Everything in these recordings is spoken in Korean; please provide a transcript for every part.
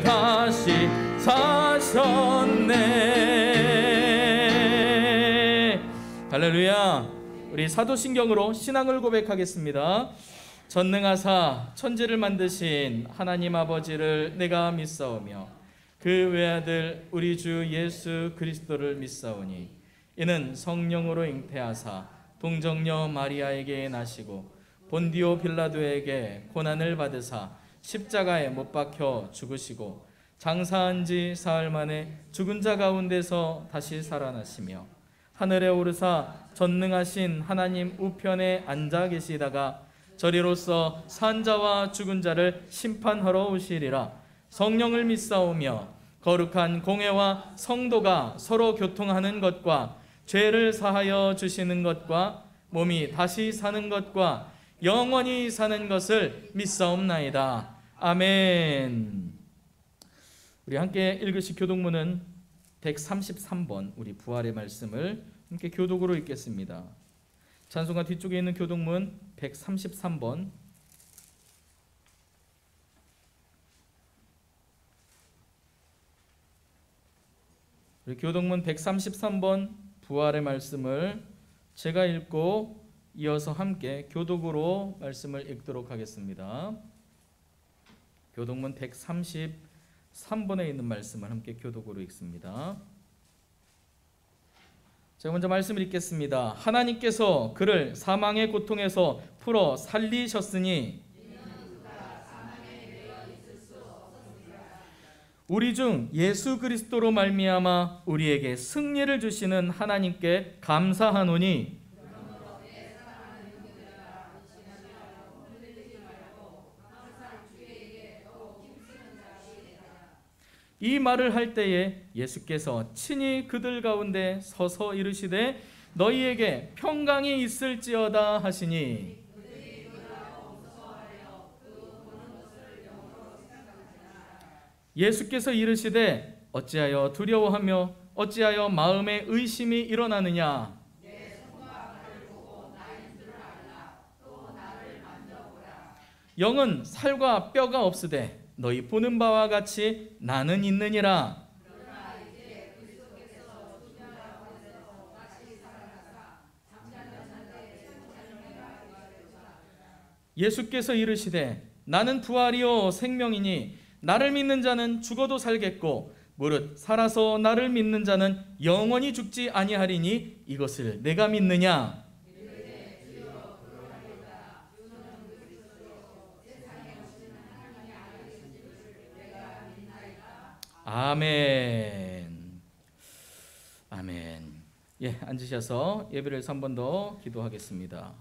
다시 사셨네. 할렐루야. 우리 사도신경으로 신앙을 고백하겠습니다. 전능하사 천지를 만드신 하나님 아버지를 내가 믿사오며 그 외아들 우리 주 예수 그리스도를 믿사오니 이는 성령으로 잉태하사 동정녀 마리아에게 나시고 본디오 빌라도에게 고난을 받으사 십자가에 못 박혀 죽으시고 장사한 지 사흘 만에 죽은 자 가운데서 다시 살아나시며 하늘에 오르사 전능하신 하나님 우편에 앉아 계시다가 저리로서 산 자와 죽은 자를 심판하러 오시리라. 성령을 믿사오며 거룩한 공회와 성도가 서로 교통하는 것과 죄를 사하여 주시는 것과 몸이 다시 사는 것과 영원히 사는 것을 믿사옵나이다. 아멘. 우리 함께 읽으실 교독문은 133번 우리 부활의 말씀을 함께 교독으로 읽겠습니다. 찬송가 뒤쪽에 있는 교독문 133번 우리 교독문 133번 부활의 말씀을 제가 읽고 이어서 함께 교독으로 말씀을 읽도록 하겠습니다. 교독문 133번에 있는 말씀을 함께 교독으로 읽습니다. 제가 먼저 말씀을 읽겠습니다. 하나님께서 그를 사망의 고통에서 풀어 살리셨으니 우리 중 예수 그리스도로 말미암아 우리에게 승리를 주시는 하나님께 감사하노니 이 말을 할 때에 예수께서 친히 그들 가운데 서서 이르시되 너희에게 평강이 있을지어다 하시니 예수께서 이르시되 어찌하여 두려워하며 어찌하여 마음에 의심이 일어나느냐. 영은 살과 뼈가 없으되 너희 보는 바와 같이 나는 있느니라. 예수께서 이르시되 나는 부활이요 생명이니 나를 믿는 자는 죽어도 살겠고 무릇 살아서 나를 믿는 자는 영원히 죽지 아니하리니 이것을 내가 믿느냐. 아멘. 아멘. 예, 앉으셔서 예배를 3번 더 기도하겠습니다.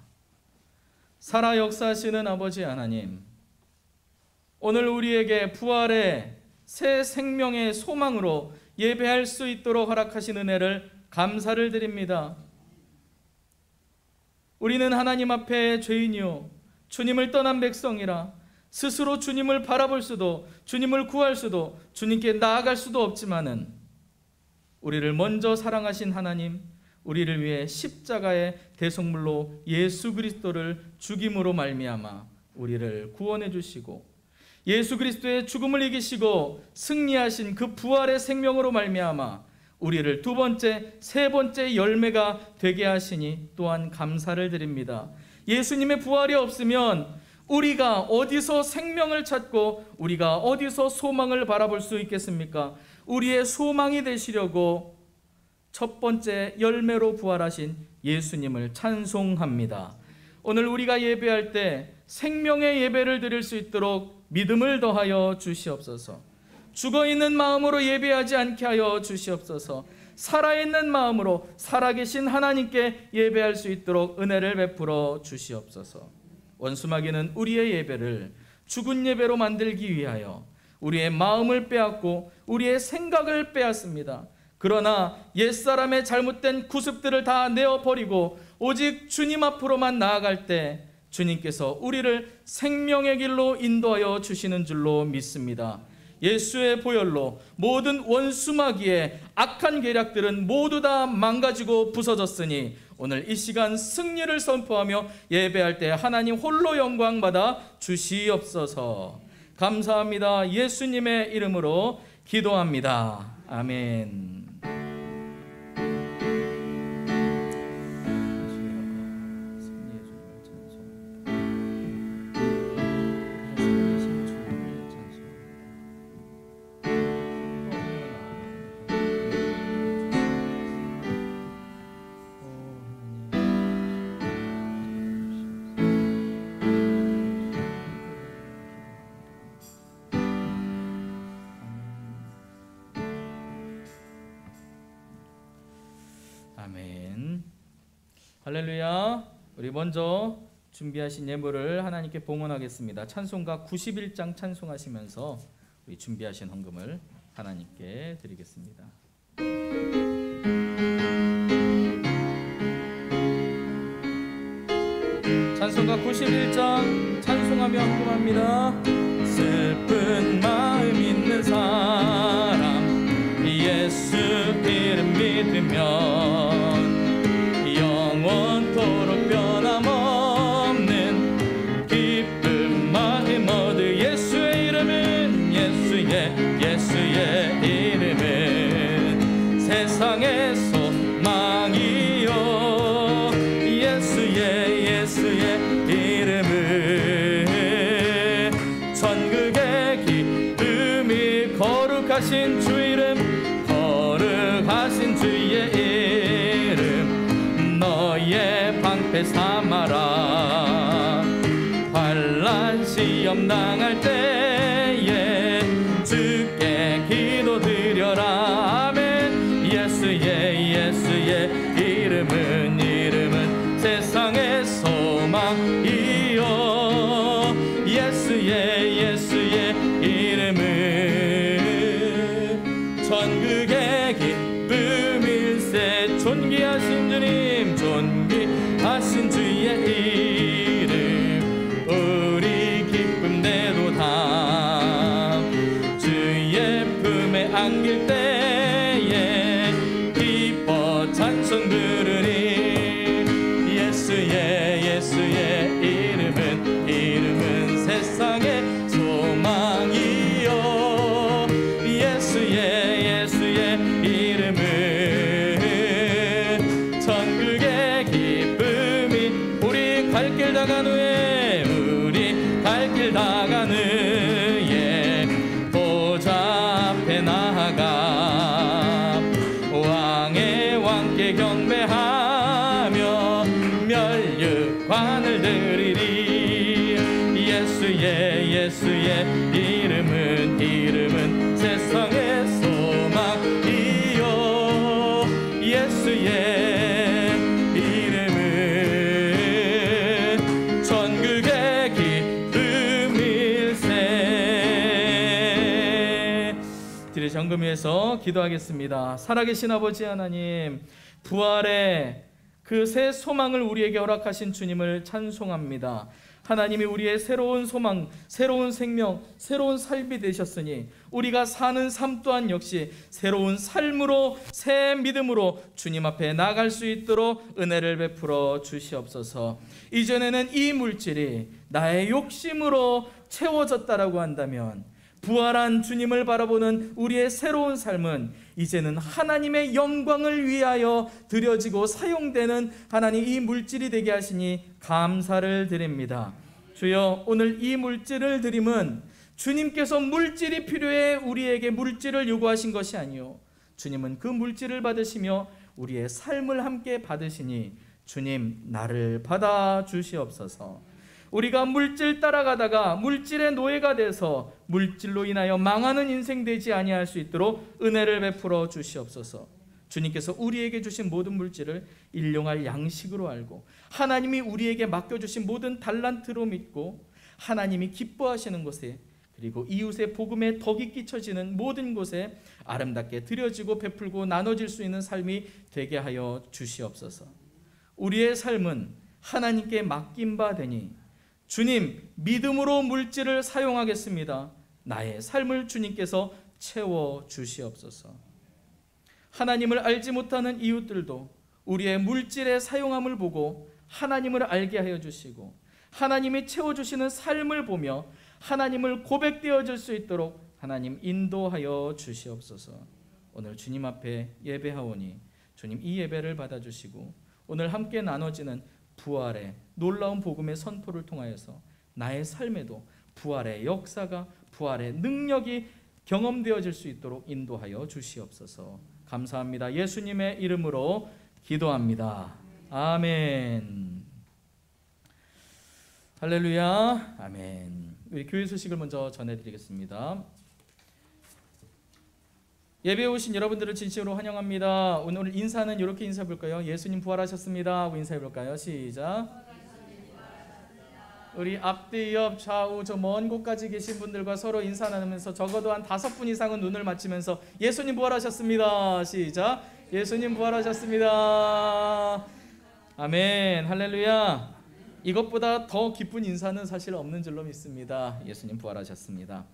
살아 역사하시는 아버지 하나님, 오늘 우리에게 부활의 새 생명의 소망으로 예배할 수 있도록 허락하신 은혜를 감사를 드립니다. 우리는 하나님 앞에 죄인이요 주님을 떠난 백성이라 스스로 주님을 바라볼 수도 주님을 구할 수도 주님께 나아갈 수도 없지만은 우리를 먼저 사랑하신 하나님, 우리를 위해 십자가의 대속물로 예수 그리스도를 죽임으로 말미암아 우리를 구원해 주시고 예수 그리스도의 죽음을 이기시고 승리하신 그 부활의 생명으로 말미암아 우리를 두 번째, 세 번째 열매가 되게 하시니 또한 감사를 드립니다. 예수님의 부활이 없으면 우리가 어디서 생명을 찾고 우리가 어디서 소망을 바라볼 수 있겠습니까? 우리의 소망이 되시려고 첫 번째 열매로 부활하신 예수님을 찬송합니다. 오늘 우리가 예배할 때 생명의 예배를 드릴 수 있도록 믿음을 더하여 주시옵소서. 죽어있는 마음으로 예배하지 않게 하여 주시옵소서. 살아있는 마음으로 살아계신 하나님께 예배할 수 있도록 은혜를 베풀어 주시옵소서. 원수마귀는 우리의 예배를 죽은 예배로 만들기 위하여 우리의 마음을 빼앗고 우리의 생각을 빼앗습니다. 그러나 옛사람의 잘못된 구습들을 다 내어버리고 오직 주님 앞으로만 나아갈 때 주님께서 우리를 생명의 길로 인도하여 주시는 줄로 믿습니다. 예수의 보혈로 모든 원수마귀의 악한 계략들은 모두 다 망가지고 부서졌으니 오늘 이 시간 승리를 선포하며 예배할 때 하나님 홀로 영광받아 주시옵소서. 감사합니다. 예수님의 이름으로 기도합니다. 아멘. 아멘. 할렐루야. 우리 먼저 준비하신 예물을 하나님께 봉헌하겠습니다. 찬송가 91장 찬송하시면서 우리 준비하신 헌금을 하나님께 드리겠습니다. 찬송가 91장 찬송하며 헌금합니다. 슬픈 마음 있는 사람 예수 이름 믿으면 영원토록 변함없는 기쁜 마음 얻으. 예수의 이름은 예수의 이름은 세상의 소망이요. 예수의 이름은 천국의 기쁨이. 거룩하신 주 이름, 거룩하신 주의 이름 너의 방패 삼아라. 환난 시험 당할 때에 주께 기도드려라. 아멘. 예수의 이름은 세상의 소망이요. 예수의 이름은 천국의 기쁨일세. 존귀하신 주님, 존귀하신 주의 이름 우리 기쁨 내도다. 주의 품에 안길 때에 기뻐 찬송 부르니. 예수의 이름은 세상의 소망이요. 예수의 이름은 천국의 기쁨이. 우리 갈 길 다간 후에 보좌 앞에 나아가 왕의 왕께 경배하며 멸류관을 드리리. 예수의 이름은 세상의 소망이요. 예수의 이름은 천국의 기쁨일세. 드리신 헌금 위해서 기도하겠습니다. 살아계신 아버지 하나님, 부활의 그 새 소망을 우리에게 허락하신 주님을 찬송합니다. 하나님이 우리의 새로운 소망, 새로운 생명, 새로운 삶이 되셨으니 우리가 사는 삶 또한 역시 새로운 삶으로, 새 믿음으로 주님 앞에 나아갈 수 있도록 은혜를 베풀어 주시옵소서. 이전에는 이 물질이 나의 욕심으로 채워졌다라고 한다면 부활한 주님을 바라보는 우리의 새로운 삶은 이제는 하나님의 영광을 위하여 드려지고 사용되는 하나님 이 물질이 되게 하시니 감사를 드립니다. 주여, 오늘 이 물질을 드림은 주님께서 물질이 필요해 우리에게 물질을 요구하신 것이 아니요, 주님은 그 물질을 받으시며 우리의 삶을 함께 받으시니 주님, 나를 받아 주시옵소서. 우리가 물질 따라가다가 물질의 노예가 돼서 물질로 인하여 망하는 인생 되지 아니할 수 있도록 은혜를 베풀어 주시옵소서. 주님께서 우리에게 주신 모든 물질을 일용할 양식으로 알고 하나님이 우리에게 맡겨주신 모든 달란트로 믿고 하나님이 기뻐하시는 곳에, 그리고 이웃의 복음에 덕이 끼쳐지는 모든 곳에 아름답게 드려지고 베풀고 나눠질 수 있는 삶이 되게 하여 주시옵소서. 우리의 삶은 하나님께 맡긴 바 되니 주님, 믿음으로 물질을 사용하겠습니다. 나의 삶을 주님께서 채워 주시옵소서. 하나님을 알지 못하는 이웃들도 우리의 물질의 사용함을 보고 하나님을 알게 하여 주시고 하나님이 채워주시는 삶을 보며 하나님을 고백되어질 수 있도록 하나님 인도하여 주시옵소서. 오늘 주님 앞에 예배하오니 주님 이 예배를 받아주시고 오늘 함께 나눠지는 부활의 놀라운 복음의 선포를 통하여서 나의 삶에도 부활의 역사가, 부활의 능력이 경험되어질 수 있도록 인도하여 주시옵소서. 감사합니다. 예수님의 이름으로 기도합니다. 아멘. 할렐루야. 아멘. 우리 교회 소식을 먼저 전해드리겠습니다. 예배에 오신 여러분들을 진심으로 환영합니다. 오늘 인사는 이렇게 인사해 볼까요? 예수님 부활하셨습니다 하고 인사해 볼까요? 시작. 우리 앞뒤 옆 좌우 저 먼 곳까지 계신 분들과 서로 인사 나누면서 적어도 한 5분 이상은 눈을 맞추면서 예수님 부활하셨습니다. 시작. 예수님 부활하셨습니다. 아멘. 할렐루야. 이것보다 더 기쁜 인사는 사실 없는 줄로 믿습니다. 예수님 부활하셨습니다.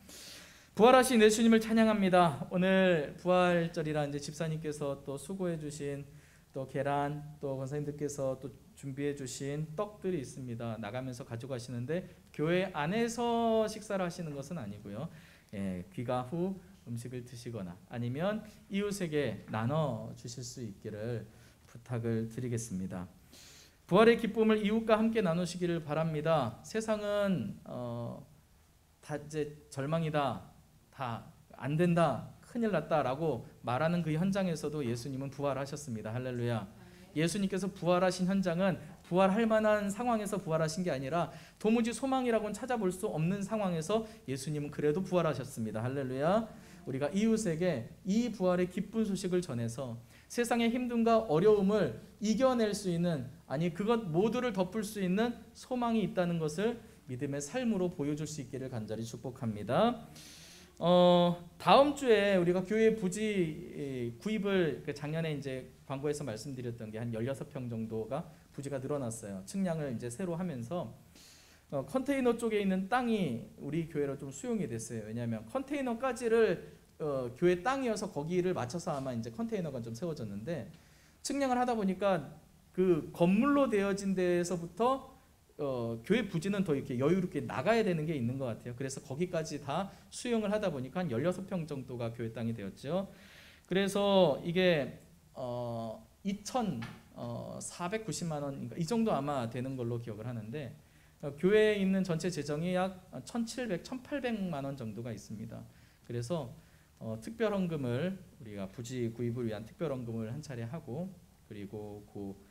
부활하신 예수님을 찬양합니다. 오늘 부활절이라 이제 집사님께서 또 수고해 주신 또 계란, 또 권사님들께서 또 준비해 주신 떡들이 있습니다. 나가면서 가져가시는데 교회 안에서 식사를 하시는 것은 아니고요. 귀가 후 음식을 드시거나 아니면 이웃에게 나눠 주실 수 있기를 부탁을 드리겠습니다. 부활의 기쁨을 이웃과 함께 나누시기를 바랍니다. 세상은 다 이제 절망이다, 다 안 된다, 큰일 났다라고 말하는 그 현장에서도 예수님은 부활하셨습니다. 할렐루야. 예수님께서 부활하신 현장은 부활할 만한 상황에서 부활하신 게 아니라 도무지 소망이라고는 찾아볼 수 없는 상황에서 예수님은 그래도 부활하셨습니다. 할렐루야. 우리가 이웃에게 이 부활의 기쁜 소식을 전해서 세상의 힘듦과 어려움을 이겨낼 수 있는, 아니 그것 모두를 덮을 수 있는 소망이 있다는 것을 믿음의 삶으로 보여줄 수 있기를 간절히 축복합니다. 다음 주에 우리가 교회 부지 구입을 작년에 이제 광고에서 말씀드렸던 게 한 16평 정도가 부지가 늘어났어요. 측량을 이제 새로 하면서 컨테이너 쪽에 있는 땅이 우리 교회로 좀 수용이 됐어요. 왜냐하면 컨테이너까지를 교회 땅이어서 거기를 맞춰서 아마 이제 컨테이너가 좀 세워졌는데 측량을 하다 보니까 그 건물로 되어진 데에서부터 교회 부지는 더 이렇게 여유롭게 나가야 되는 게 있는 것 같아요. 그래서 거기까지 다 수용을 하다 보니까 한 16평 정도가 교회 땅이 되었죠. 그래서 이게 2,490만 원인가 이 정도 아마 되는 걸로 기억을 하는데 교회에 있는 전체 재정이 약 1,700, 1,800만 원 정도가 있습니다. 그래서 특별헌금을 우리가 부지 구입을 위한 특별헌금을 한 차례 하고 그리고 그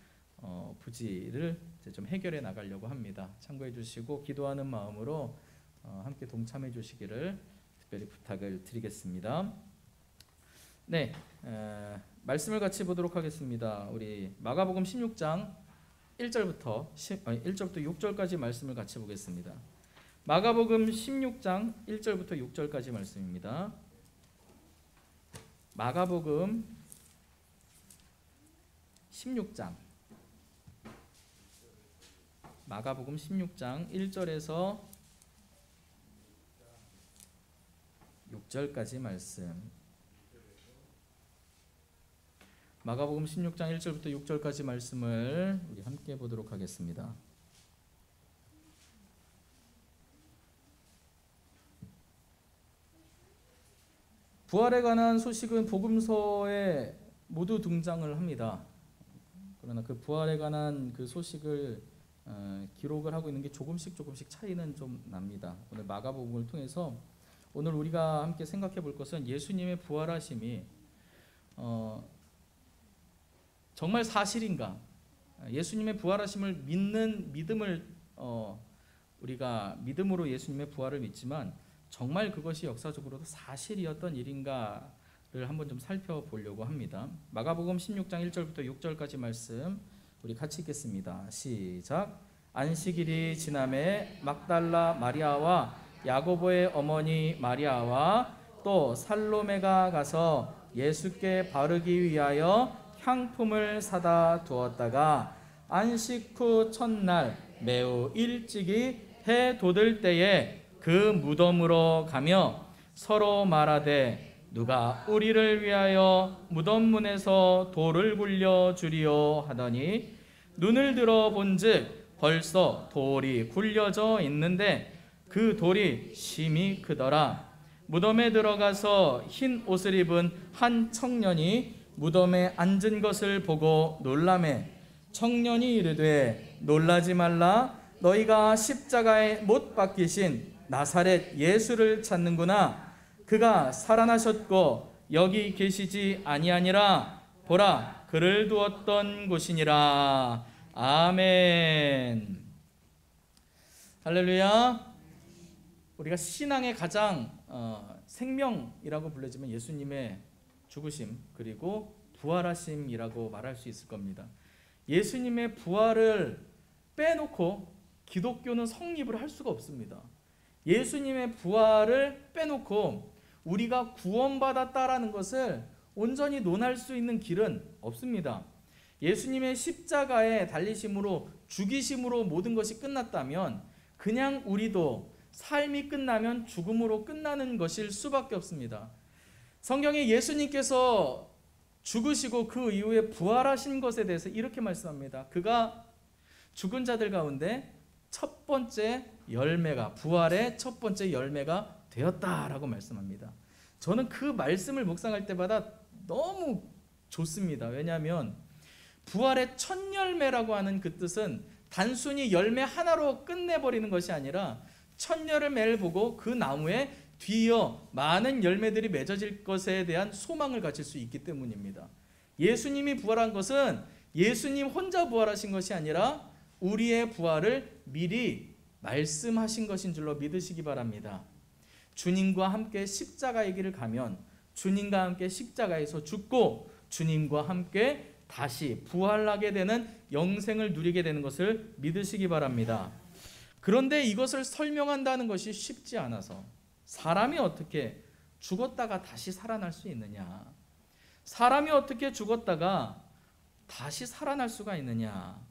부지를 이제 좀 해결해 나가려고 합니다. 참고해 주시고 기도하는 마음으로 함께 동참해 주시기를 특별히 부탁을 드리겠습니다. 네, 말씀을 같이 보도록 하겠습니다. 우리 마가복음 16장 1절부터 6절까지 말씀을 같이 보겠습니다. 마가복음 16장 1절부터 6절까지 말씀입니다. 마가복음 16장 1절에서 6절까지 말씀. 마가복음 16장 1절부터 6절까지 말씀을 우리 함께 보도록 하겠습니다. 부활에 관한 소식은 복음서에 모두 등장을 합니다. 그러나 그 부활에 관한 그 소식을 기록을 하고 있는 게 조금씩 차이는 좀 납니다. 오늘 마가복음을 통해서 오늘 우리가 함께 생각해 볼 것은 예수님의 부활하심이 정말 사실인가? 예수님의 부활하심을 믿는 믿음을 우리가 믿음으로 예수님의 부활을 믿지만 정말 그것이 역사적으로도 사실이었던 일인가를 한번 좀 살펴보려고 합니다. 마가복음 16장 1절부터 6절까지 말씀 우리 같이 읽겠습니다. 시작. 안식일이 지남에 막달라 마리아와 야고보의 어머니 마리아와 또 살로메가 가서 예수께 바르기 위하여 향품을 사다 두었다가 안식 후 첫날 매우 일찍이 해 돋을 때에 그 무덤으로 가며 서로 말하되 누가 우리를 위하여 무덤 문에서 돌을 굴려 주리요 하더니 눈을 들어 본즉 벌써 돌이 굴려져 있는데 그 돌이 심히 크더라. 무덤에 들어가서 흰 옷을 입은 한 청년이 무덤에 앉은 것을 보고 놀라매 청년이 이르되 놀라지 말라. 너희가 십자가에 못 박히신 나사렛 예수를 찾는구나. 그가 살아나셨고 여기 계시지 아니하니라. 보라, 그를 두었던 곳이니라. 아멘. 할렐루야. 우리가 신앙의 가장 생명이라고 불러지면 예수님의 죽으심 그리고 부활하심이라고 말할 수 있을 겁니다. 예수님의 부활을 빼놓고 기독교는 성립을 할 수가 없습니다. 예수님의 부활을 빼놓고 우리가 구원받았다라는 것을 온전히 논할 수 있는 길은 없습니다. 예수님의 십자가에 달리심으로 죽이심으로 모든 것이 끝났다면 그냥 우리도 삶이 끝나면 죽음으로 끝나는 것일 수밖에 없습니다. 성경에 예수님께서 죽으시고 그 이후에 부활하신 것에 대해서 이렇게 말씀합니다. 그가 죽은 자들 가운데 첫 번째 열매가, 부활의 첫 번째 열매가 되었다라고 말씀합니다. 저는 그 말씀을 묵상할 때마다 너무 좋습니다. 왜냐하면 부활의 첫 열매라고 하는 그 뜻은 단순히 열매 하나로 끝내버리는 것이 아니라 첫 열매를 보고 그 나무에 뒤이어 많은 열매들이 맺어질 것에 대한 소망을 가질 수 있기 때문입니다. 예수님이 부활한 것은 예수님 혼자 부활하신 것이 아니라 우리의 부활을 미리 말씀하신 것인 줄로 믿으시기 바랍니다. 주님과 함께 십자가의 길을 가면 주님과 함께 십자가에서 죽고 주님과 함께 다시 부활하게 되는 영생을 누리게 되는 것을 믿으시기 바랍니다. 그런데 이것을 설명한다는 것이 쉽지 않아서 사람이 어떻게 죽었다가 다시 살아날 수 있느냐? 사람이 어떻게 죽었다가 다시 살아날 수가 있느냐?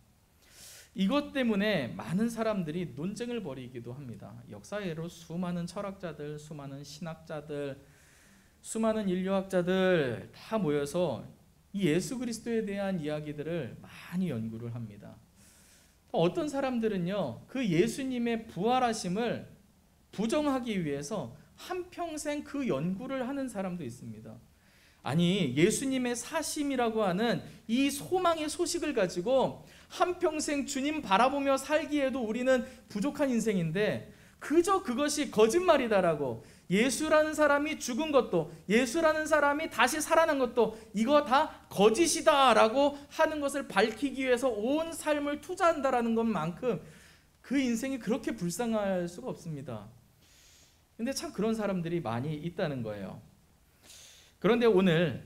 이것 때문에 많은 사람들이 논쟁을 벌이기도 합니다. 역사회로 수많은 철학자들, 수많은 신학자들, 수많은 인류학자들 다 모여서 이 예수 그리스도에 대한 이야기들을 많이 연구를 합니다. 어떤 사람들은요, 그 예수님의 부활하심을 부정하기 위해서 한평생 그 연구를 하는 사람도 있습니다. 아니, 예수님의 사심이라고 하는 이 소망의 소식을 가지고 한평생 주님 바라보며 살기에도 우리는 부족한 인생인데 그저 그것이 거짓말이다라고, 예수라는 사람이 죽은 것도, 예수라는 사람이 다시 살아난 것도 이거 다 거짓이다라고 하는 것을 밝히기 위해서 온 삶을 투자한다라는 것만큼 그 인생이 그렇게 불쌍할 수가 없습니다. 근데 참 그런 사람들이 많이 있다는 거예요. 그런데 오늘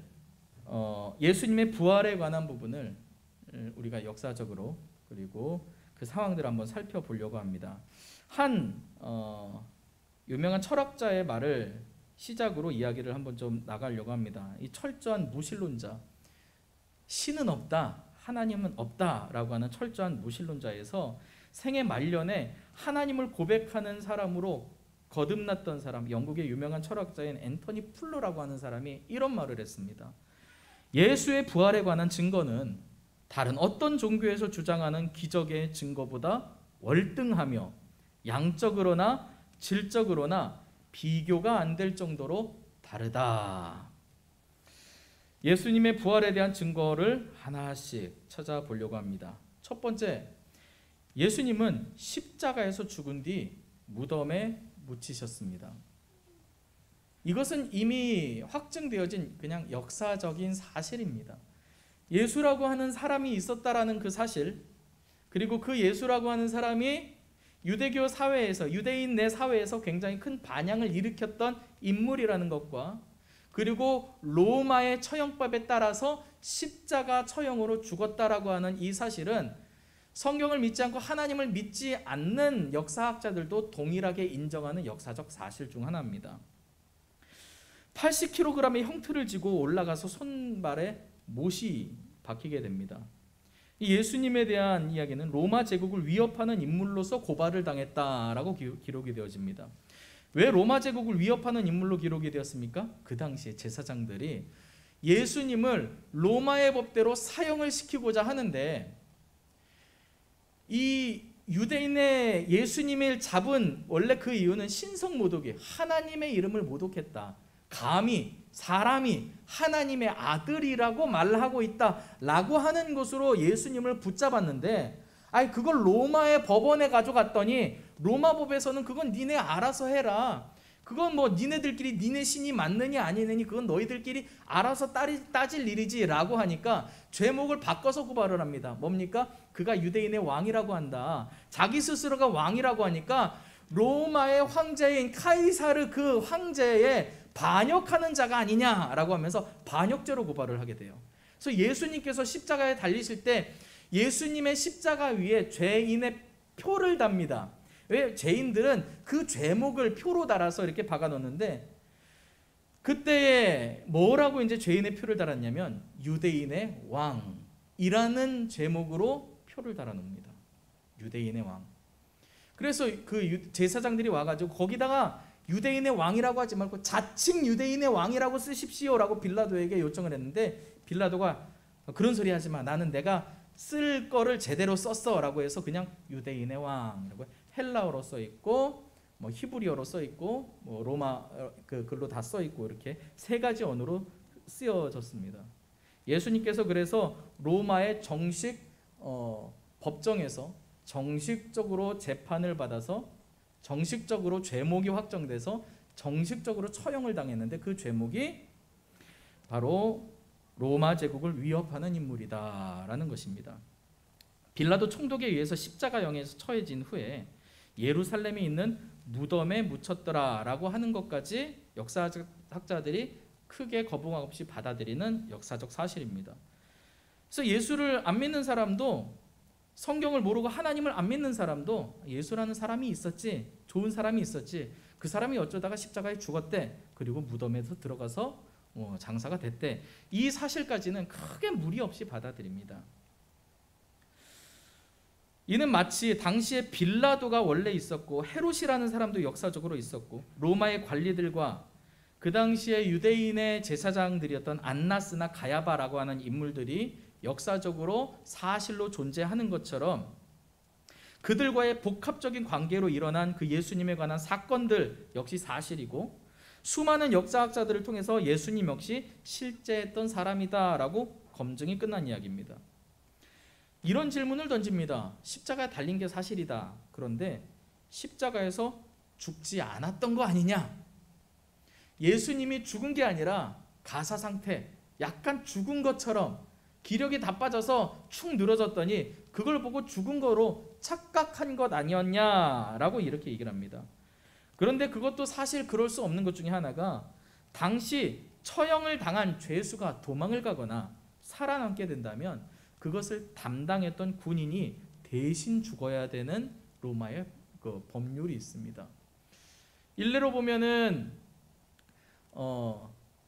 예수님의 부활에 관한 부분을 우리가 역사적으로 그리고 그 상황들을 한번 살펴보려고 합니다. 한 유명한 철학자의 말을 시작으로 이야기를 한번 좀 나가려고 합니다. 이 철저한 무신론자, 신은 없다, 하나님은 없다라고 하는 철저한 무신론자에서 생애 말년에 하나님을 고백하는 사람으로 거듭났던 사람, 영국의 유명한 철학자인 앤토니 풀러라고 하는 사람이 이런 말을 했습니다. 예수의 부활에 관한 증거는 다른 어떤 종교에서 주장하는 기적의 증거보다 월등하며 양적으로나 질적으로나 비교가 안 될 정도로 다르다. 예수님의 부활에 대한 증거를 하나씩 찾아보려고 합니다. 첫 번째, 예수님은 십자가에서 죽은 뒤 무덤에 묻히셨습니다. 이것은 이미 확증되어진 그냥 역사적인 사실입니다. 예수라고 하는 사람이 있었다라는 그 사실, 그리고 그 예수라고 하는 사람이 유대교 사회에서, 유대인 내 사회에서 굉장히 큰 반향을 일으켰던 인물이라는 것과, 그리고 로마의 처형법에 따라서 십자가 처형으로 죽었다라고 하는 이 사실은 성경을 믿지 않고 하나님을 믿지 않는 역사학자들도 동일하게 인정하는 역사적 사실 중 하나입니다. 80kg의 형틀을 지고 올라가서 손발에 못이 박히게 됩니다. 이 예수님에 대한 이야기는 로마 제국을 위협하는 인물로서 고발을 당했다라고 기록이 되어집니다. 왜 로마 제국을 위협하는 인물로 기록이 되었습니까? 그 당시에 제사장들이 예수님을 로마의 법대로 사형을 시키고자 하는데 이 유대인의 예수님을 잡은 원래 그 이유는 신성 모독이에요. 하나님의 이름을 모독했다. 감히 사람이 하나님의 아들이라고 말하고 있다라고 하는 것으로 예수님을 붙잡았는데, 그걸 로마의 법원에 가져갔더니 로마 법에서는 그건 니네 알아서 해라. 그건 뭐 니네들끼리 니네 신이 맞느니 아니느니 그건 너희들끼리 알아서 따질 일이지 라고 하니까 죄목을 바꿔서 고발을 합니다. 뭡니까? 그가 유대인의 왕이라고 한다. 자기 스스로가 왕이라고 하니까 로마의 황제인 카이사르 그 황제에 반역하는 자가 아니냐라고 하면서 반역죄로 고발을 하게 돼요. 그래서 예수님께서 십자가에 달리실 때 예수님의 십자가 위에 죄인의 표를 답니다. 왜? 죄인들은 그 죄목을 표로 달아서 이렇게 박아 놓는데, 그때에 뭐라고 이제 죄인의 표를 달았냐면 유대인의 왕이라는 제목으로 표를 달아 놓습니다. 유대인의 왕. 그래서 그 제사장들이 와가지고 거기다가 유대인의 왕이라고 하지 말고 자칭 유대인의 왕이라고 쓰십시오라고 빌라도에게 요청을 했는데, 빌라도가 그런 소리 하지 마. 나는 내가 쓸 거를 제대로 썼어 라고 해서 그냥 유대인의 왕이라고, 헬라어로 써 있고 뭐 히브리어로 써 있고 뭐 로마 그 글로 다 써 있고 이렇게 세 가지 언어로 쓰여졌습니다. 예수님께서 그래서 로마의 정식 법정에서 정식적으로 재판을 받아서 정식적으로 죄목이 확정돼서 정식적으로 처형을 당했는데, 그 죄목이 바로 로마 제국을 위협하는 인물이다라는 것입니다. 빌라도 총독에 의해서 십자가형에서 처해진 후에 예루살렘에 있는 무덤에 묻혔더라라고 하는 것까지 역사학자들이 크게 거부감 없이 받아들이는 역사적 사실입니다. 그래서 예수를 안 믿는 사람도, 성경을 모르고 하나님을 안 믿는 사람도 예수라는 사람이 있었지, 좋은 사람이 있었지, 그 사람이 어쩌다가 십자가에 죽었대, 그리고 무덤에서 들어가서 장사가 됐대, 이 사실까지는 크게 무리 없이 받아들입니다. 이는 마치 당시에 빌라도가 원래 있었고 헤롯이라는 사람도 역사적으로 있었고 로마의 관리들과 그 당시에 유대인의 제사장들이었던 안나스나 가야바라고 하는 인물들이 역사적으로 사실로 존재하는 것처럼, 그들과의 복합적인 관계로 일어난 그 예수님에 관한 사건들 역시 사실이고, 수많은 역사학자들을 통해서 예수님 역시 실제했던 사람이다라고 검증이 끝난 이야기입니다. 이런 질문을 던집니다. 십자가에 달린 게 사실이다. 그런데 십자가에서 죽지 않았던 거 아니냐? 예수님이 죽은 게 아니라 가사 상태, 약간 죽은 것처럼 기력이 다 빠져서 축 늘어졌더니 그걸 보고 죽은 거로 착각한 것 아니었냐라고 이렇게 얘기를 합니다. 그런데 그것도 사실 그럴 수 없는 것 중에 하나가, 당시 처형을 당한 죄수가 도망을 가거나 살아남게 된다면 그것을 담당했던 군인이 대신 죽어야 되는 로마의 그 법률이 있습니다. 일례로 보면은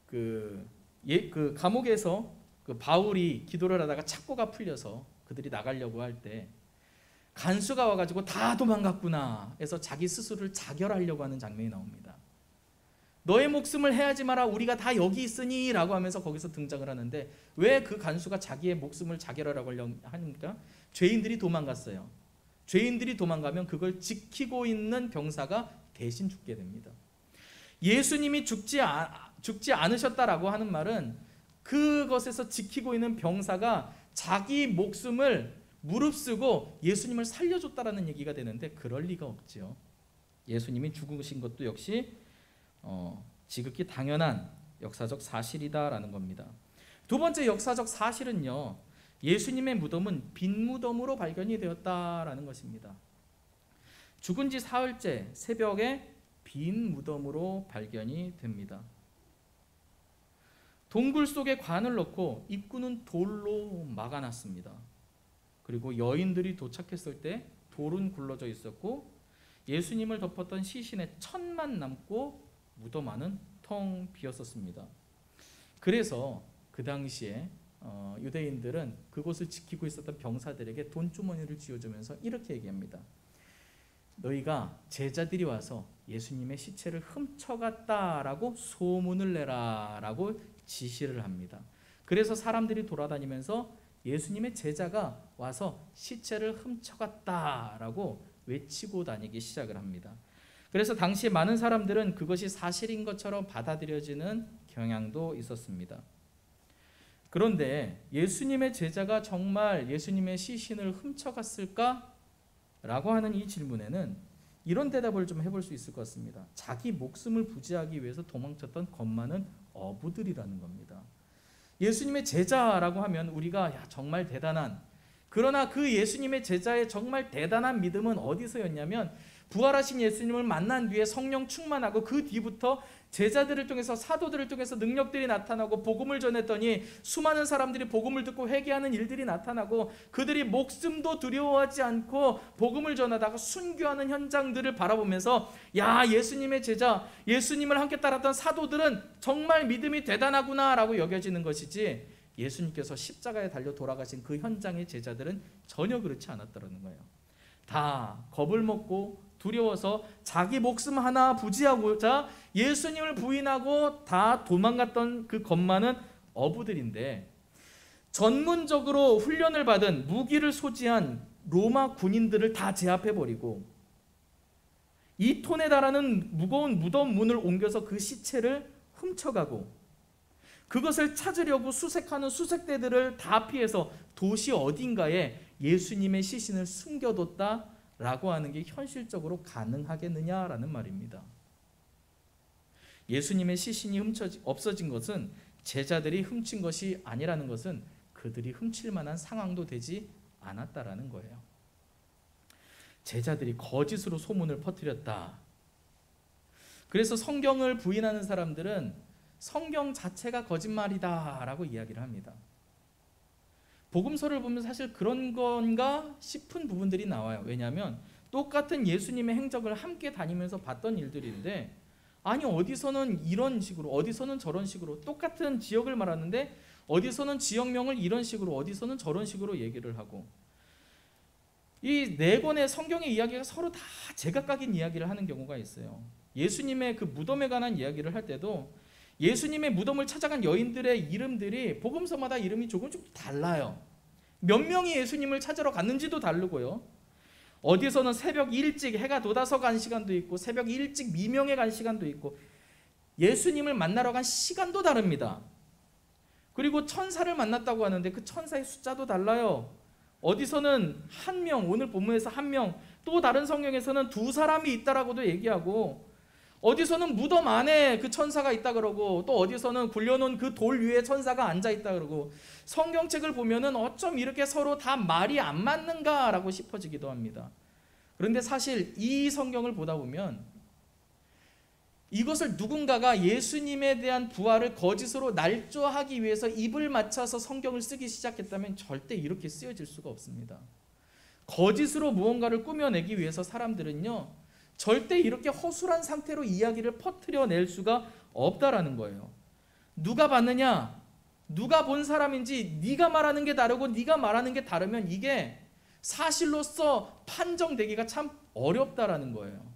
그 감옥에서 그 바울이 기도를 하다가 착고가 풀려서 그들이 나가려고 할 때 간수가 와가지고 다 도망갔구나 해서 자기 스스로를 자결하려고 하는 장면이 나옵니다. 너의 목숨을 해하지 마라, 우리가 다 여기 있으니 라고 하면서 거기서 등장을 하는데, 왜 그 간수가 자기의 목숨을 자결하라고 하니까 죄인들이 도망갔어요. 죄인들이 도망가면 그걸 지키고 있는 병사가 대신 죽게 됩니다. 예수님이 죽지 않으셨다라고 하는 말은 그것에서 지키고 있는 병사가 자기 목숨을 무릅쓰고 예수님을 살려줬다라는 얘기가 되는데, 그럴 리가 없죠. 예수님이 죽으신 것도 역시 지극히 당연한 역사적 사실이다라는 겁니다. 두 번째 역사적 사실은요, 예수님의 무덤은 빈 무덤으로 발견이 되었다라는 것입니다. 죽은 지 사흘째 새벽에 빈 무덤으로 발견이 됩니다. 동굴 속에 관을 넣고 입구는 돌로 막아놨습니다. 그리고 여인들이 도착했을 때 돌은 굴러져 있었고 예수님을 덮었던 시신의 천만 남고 무덤 안은 텅 비었었습니다. 그래서 그 당시에 유대인들은 그곳을 지키고 있었던 병사들에게 돈주머니를 쥐어주면서 이렇게 얘기합니다. 너희가 제자들이 와서 예수님의 시체를 훔쳐갔다라고 소문을 내라 라고 지시를 합니다. 그래서 사람들이 돌아다니면서 예수님의 제자가 와서 시체를 훔쳐갔다라고 외치고 다니기 시작을 합니다. 그래서 당시 많은 사람들은 그것이 사실인 것처럼 받아들여지는 경향도 있었습니다. 그런데 예수님의 제자가 정말 예수님의 시신을 훔쳐갔을까? 라고 하는 이 질문에는 이런 대답을 좀 해볼 수 있을 것 같습니다. 자기 목숨을 부지하기 위해서 도망쳤던 겁 많은 어부들이라는 겁니다. 예수님의 제자라고 하면 우리가 정말 대단한, 그러나 그 예수님의 제자의 정말 대단한 믿음은 어디서였냐면 부활하신 예수님을 만난 뒤에 성령 충만하고 그 뒤부터 제자들을 통해서 사도들을 통해서 능력들이 나타나고 복음을 전했더니 수많은 사람들이 복음을 듣고 회개하는 일들이 나타나고 그들이 목숨도 두려워하지 않고 복음을 전하다가 순교하는 현장들을 바라보면서 야, 예수님의 제자, 예수님을 함께 따랐던 사도들은 정말 믿음이 대단하구나 라고 여겨지는 것이지, 예수님께서 십자가에 달려 돌아가신 그 현장의 제자들은 전혀 그렇지 않았다는 거예요. 다 겁을 먹고 두려워서 자기 목숨 하나 부지하고자 예수님을 부인하고 다 도망갔던 그 겁 많은 어부들인데, 전문적으로 훈련을 받은 무기를 소지한 로마 군인들을 다 제압해버리고 2톤에 달하는 무거운 무덤 문을 옮겨서 그 시체를 훔쳐가고 그것을 찾으려고 수색하는 수색대들을 다 피해서 도시 어딘가에 예수님의 시신을 숨겨뒀다라고 하는 게 현실적으로 가능하겠느냐라는 말입니다. 예수님의 시신이 없어진 것은 제자들이 훔친 것이 아니라는 것은 그들이 훔칠 만한 상황도 되지 않았다라는 거예요. 제자들이 거짓으로 소문을 퍼뜨렸다. 그래서 성경을 부인하는 사람들은 성경 자체가 거짓말이다라고 이야기를 합니다. 복음서를 보면 사실 그런 건가 싶은 부분들이 나와요. 왜냐하면 똑같은 예수님의 행적을 함께 다니면서 봤던 일들인데, 아니 어디서는 이런 식으로 어디서는 저런 식으로 똑같은 지역을 말하는데 어디서는 지역명을 이런 식으로 어디서는 저런 식으로 얘기를 하고, 이 네 권의 성경의 이야기가 서로 다 제각각인 이야기를 하는 경우가 있어요. 예수님의 그 무덤에 관한 이야기를 할 때도 예수님의 무덤을 찾아간 여인들의 이름들이 복음서마다 이름이 조금씩 달라요. 몇 명이 예수님을 찾으러 갔는지도 다르고요. 어디서는 새벽 일찍 해가 돋아서 간 시간도 있고 새벽 일찍 미명에 간 시간도 있고 예수님을 만나러 간 시간도 다릅니다. 그리고 천사를 만났다고 하는데 그 천사의 숫자도 달라요. 어디서는 한 명, 오늘 본문에서 한 명, 또 다른 성경에서는 두 사람이 있다라고도 얘기하고, 어디서는 무덤 안에 그 천사가 있다 그러고, 또 어디서는 굴려놓은 그 돌 위에 천사가 앉아 있다 그러고, 성경책을 보면은 어쩜 이렇게 서로 다 말이 안 맞는가라고 싶어지기도 합니다. 그런데 사실 이 성경을 보다 보면 이것을 누군가가 예수님에 대한 부활을 거짓으로 날조하기 위해서 입을 맞춰서 성경을 쓰기 시작했다면 절대 이렇게 쓰여질 수가 없습니다. 거짓으로 무언가를 꾸며내기 위해서 사람들은요, 절대 이렇게 허술한 상태로 이야기를 퍼뜨려낼 수가 없다라는 거예요. 누가 봤느냐? 누가 본 사람인지 네가 말하는 게 다르고 네가 말하는 게 다르면 이게 사실로서 판정되기가 참 어렵다라는 거예요.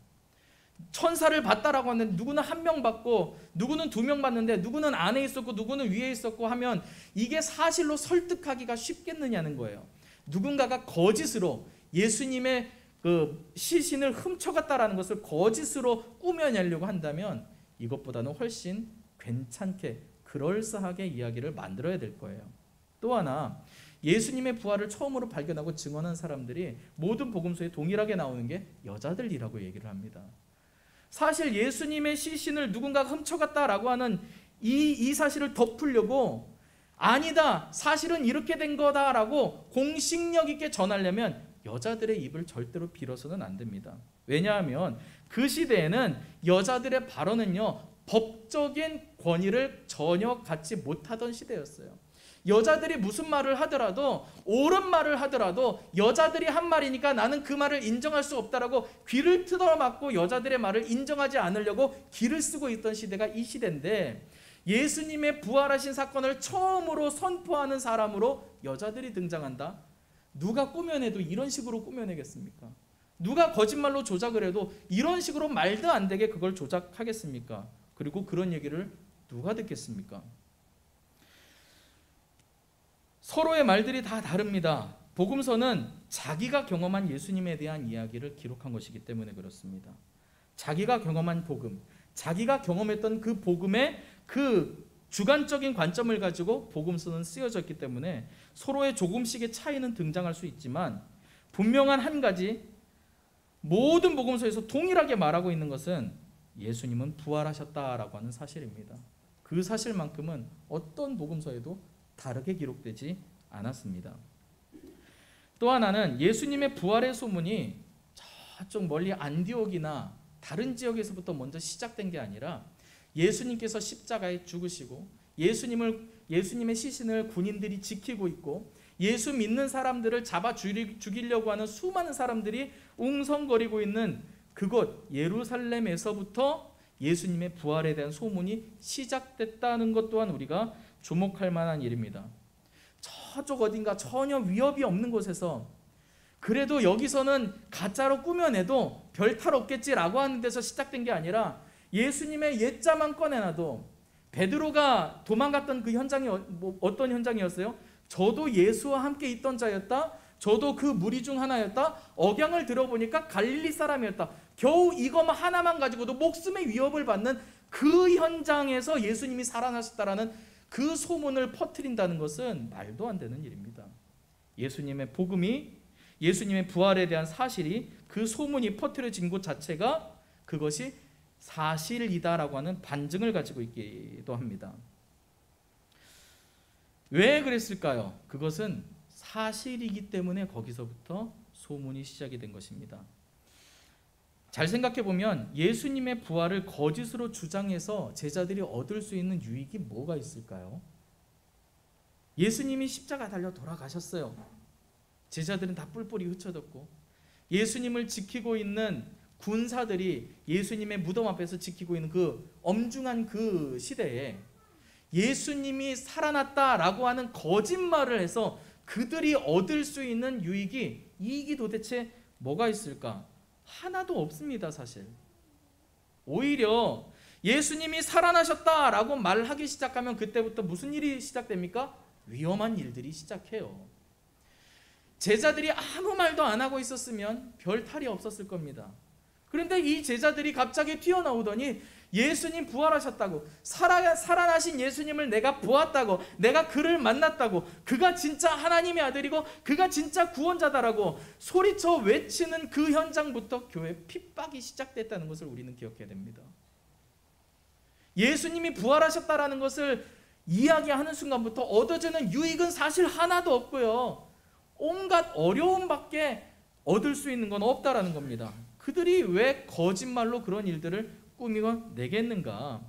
천사를 봤다라고 하는데 누구는 한 명 봤고 누구는 2명 봤는데 누구는 안에 있었고 누구는 위에 있었고 하면 이게 사실로 설득하기가 쉽겠느냐는 거예요. 누군가가 거짓으로 예수님의 그 시신을 훔쳐갔다라는 것을 거짓으로 꾸며내려고 한다면 이것보다는 훨씬 괜찮게 그럴싸하게 이야기를 만들어야 될 거예요. 또 하나, 예수님의 부활을 처음으로 발견하고 증언한 사람들이 모든 복음서에 동일하게 나오는 게 여자들이라고 얘기를 합니다. 사실 예수님의 시신을 누군가가 훔쳐갔다라고 하는 이 사실을 덮으려고 아니다, 사실은 이렇게 된 거다라고 공식력 있게 전하려면 여자들의 입을 절대로 빌어서는 안 됩니다. 왜냐하면 그 시대에는 여자들의 발언은요, 법적인 권위를 전혀 갖지 못하던 시대였어요. 여자들이 무슨 말을 하더라도, 옳은 말을 하더라도 여자들이 한 말이니까 나는 그 말을 인정할 수 없다라고 귀를 뜯어막고 여자들의 말을 인정하지 않으려고 기를 쓰고 있던 시대가 이 시대인데, 예수님의 부활하신 사건을 처음으로 선포하는 사람으로 여자들이 등장한다? 누가 꾸며내도 이런 식으로 꾸며내겠습니까? 누가 거짓말로 조작을 해도 이런 식으로 말도 안 되게 그걸 조작하겠습니까? 그리고 그런 얘기를 누가 듣겠습니까? 서로의 말들이 다 다릅니다. 복음서는 자기가 경험한 예수님에 대한 이야기를 기록한 것이기 때문에 그렇습니다. 자기가 경험한 복음, 자기가 경험했던 그 복음의 그 주관적인 관점을 가지고 복음서는 쓰여졌기 때문에 서로의 조금씩의 차이는 등장할 수 있지만 분명한 한 가지, 모든 복음서에서 동일하게 말하고 있는 것은 예수님은 부활하셨다라고 하는 사실입니다. 그 사실만큼은 어떤 복음서에도 다르게 기록되지 않았습니다. 또 하나는 예수님의 부활의 소문이 저쪽 멀리 안디옥이나 다른 지역에서부터 먼저 시작된 게 아니라 예수님께서 십자가에 죽으시고 예수님의 시신을 군인들이 지키고 있고 예수 믿는 사람들을 잡아 죽이려고 하는 수많은 사람들이 웅성거리고 있는 그곳 예루살렘에서부터 예수님의 부활에 대한 소문이 시작됐다는 것 또한 우리가 주목할 만한 일입니다. 저쪽 어딘가 전혀 위협이 없는 곳에서 그래도 여기서는 가짜로 꾸며내도 별 탈 없겠지라고 하는 데서 시작된 게 아니라 예수님의 옛자만 꺼내놔도 베드로가 도망갔던 그 현장이 어떤 현장이었어요? 저도 예수와 함께 있던 자였다. 저도 그 무리 중 하나였다. 억양을 들어보니까 갈릴리 사람이었다. 겨우 이것만 하나만 가지고도 목숨의 위협을 받는 그 현장에서 예수님이 살아나셨다라는 그 소문을 퍼뜨린다는 것은 말도 안 되는 일입니다. 예수님의 복음이, 예수님의 부활에 대한 사실이, 그 소문이 퍼뜨려진 곳 자체가 그것이 사실이다라고 하는 반증을 가지고 있기도 합니다. 왜 그랬을까요? 그것은 사실이기 때문에 거기서부터 소문이 시작이 된 것입니다. 잘 생각해 보면 예수님의 부활을 거짓으로 주장해서 제자들이 얻을 수 있는 유익이 뭐가 있을까요? 예수님이 십자가 달려 돌아가셨어요. 제자들은 다 뿔뿔이 흩어졌고 예수님을 지키고 있는 군사들이 예수님의 무덤 앞에서 지키고 있는 그 엄중한 그 시대에 예수님이 살아났다라고 하는 거짓말을 해서 그들이 얻을 수 있는 이익이 도대체 뭐가 있을까? 하나도 없습니다, 사실. 오히려 예수님이 살아나셨다라고 말하기 시작하면 그때부터 무슨 일이 시작됩니까? 위험한 일들이 시작해요. 제자들이 아무 말도 안 하고 있었으면 별 탈이 없었을 겁니다. 그런데 이 제자들이 갑자기 튀어나오더니 예수님 부활하셨다고, 살아나신 예수님을 내가 보았다고, 내가 그를 만났다고, 그가 진짜 하나님의 아들이고 그가 진짜 구원자다라고 소리쳐 외치는 그 현장부터 교회 핍박이 시작됐다는 것을 우리는 기억해야 됩니다. 예수님이 부활하셨다라는 것을 이야기하는 순간부터 얻어지는 유익은 사실 하나도 없고요, 온갖 어려움밖에 얻을 수 있는 건 없다라는 겁니다. 그들이 왜 거짓말로 그런 일들을 꾸미고 내겠는가?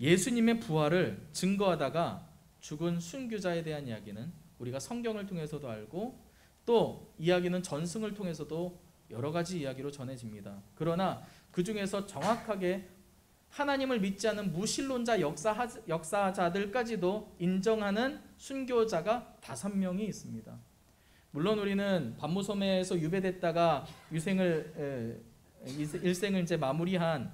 예수님의 부활을 증거하다가 죽은 순교자에 대한 이야기는 우리가 성경을 통해서도 알고 또 이야기는 전승을 통해서도 여러 가지 이야기로 전해집니다. 그러나 그 중에서 정확하게 하나님을 믿지 않은 무신론자 역사자들까지도 인정하는 순교자가 5명이 있습니다. 물론 우리는 반모섬에서 유배됐다가 일생을 이제 마무리한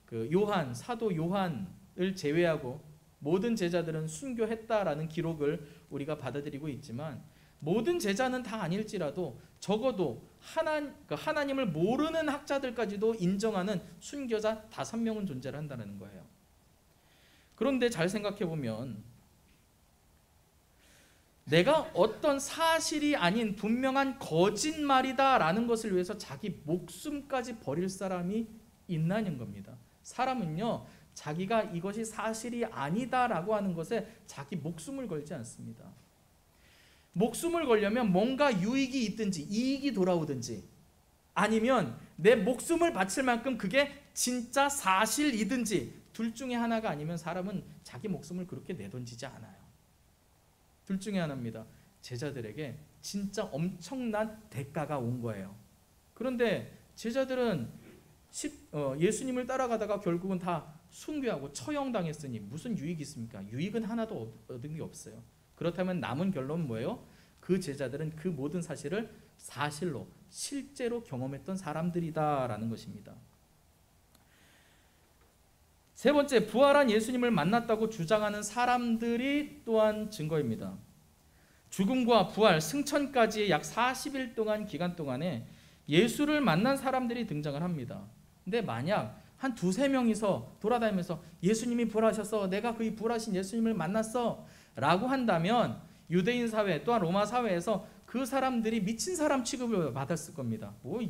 그 사도 요한을 제외하고 모든 제자들은 순교했다라는 기록을 우리가 받아들이고 있지만 모든 제자는 다 아닐지라도 적어도 하나님을 모르는 학자들까지도 인정하는 순교자 5명은 존재를 한다는 거예요. 그런데 잘 생각해 보면 내가 어떤 사실이 아닌 분명한 거짓말이다라는 것을 위해서 자기 목숨까지 버릴 사람이 있나는 겁니다. 사람은요, 자기가 이것이 사실이 아니다라고 하는 것에 자기 목숨을 걸지 않습니다. 목숨을 걸려면 뭔가 유익이 있든지 이익이 돌아오든지 아니면 내 목숨을 바칠 만큼 그게 진짜 사실이든지 둘 중에 하나가 아니면 사람은 자기 목숨을 그렇게 내던지지 않아요. 둘 중에 하나입니다. 제자들에게 진짜 엄청난 대가가 온 거예요. 그런데 제자들은 예수님을 따라가다가 결국은 다 순교하고 처형당했으니 무슨 유익이 있습니까? 유익은 하나도 얻은 게 없어요. 그렇다면 남은 결론은 뭐예요? 그 제자들은 그 모든 사실을 사실로 실제로 경험했던 사람들이다라는 것입니다. 세 번째, 부활한 예수님을 만났다고 주장하는 사람들이 또한 증거입니다. 죽음과 부활, 승천까지의 약 40일 동안 기간 동안에 예수를 만난 사람들이 등장을 합니다. 근데 만약 한 두세 명이서 돌아다니면서 예수님이 부활하셔서 내가 그 부활하신 예수님을 만났어 라고 한다면 유대인 사회 또한 로마 사회에서 그 사람들이 미친 사람 취급을 받았을 겁니다. 뭐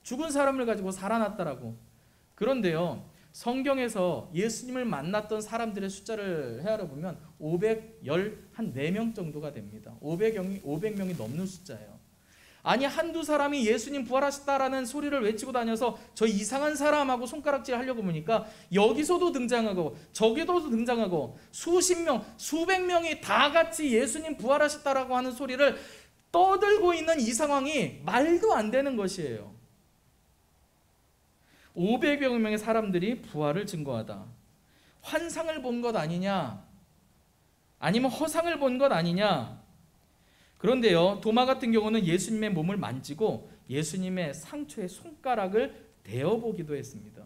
죽은 사람을 가지고 살아났다라고. 그런데요, 성경에서 예수님을 만났던 사람들의 숫자를 헤아려 보면 514명 정도가 됩니다. 500명이 넘는 숫자예요. 아니, 한두 사람이 예수님 부활하셨다라는 소리를 외치고 다녀서 저 이상한 사람하고 손가락질 하려고 보니까 여기서도 등장하고 저기서도 등장하고 수십 명, 수백 명이 다 같이 예수님 부활하셨다라고 하는 소리를 떠들고 있는 이 상황이 말도 안 되는 것이에요. 500여 명의 사람들이 부활을 증거하다. 환상을 본 것 아니냐? 아니면 허상을 본 것 아니냐? 그런데요, 도마 같은 경우는 예수님의 몸을 만지고 예수님의 상처에 손가락을 대어보기도 했습니다.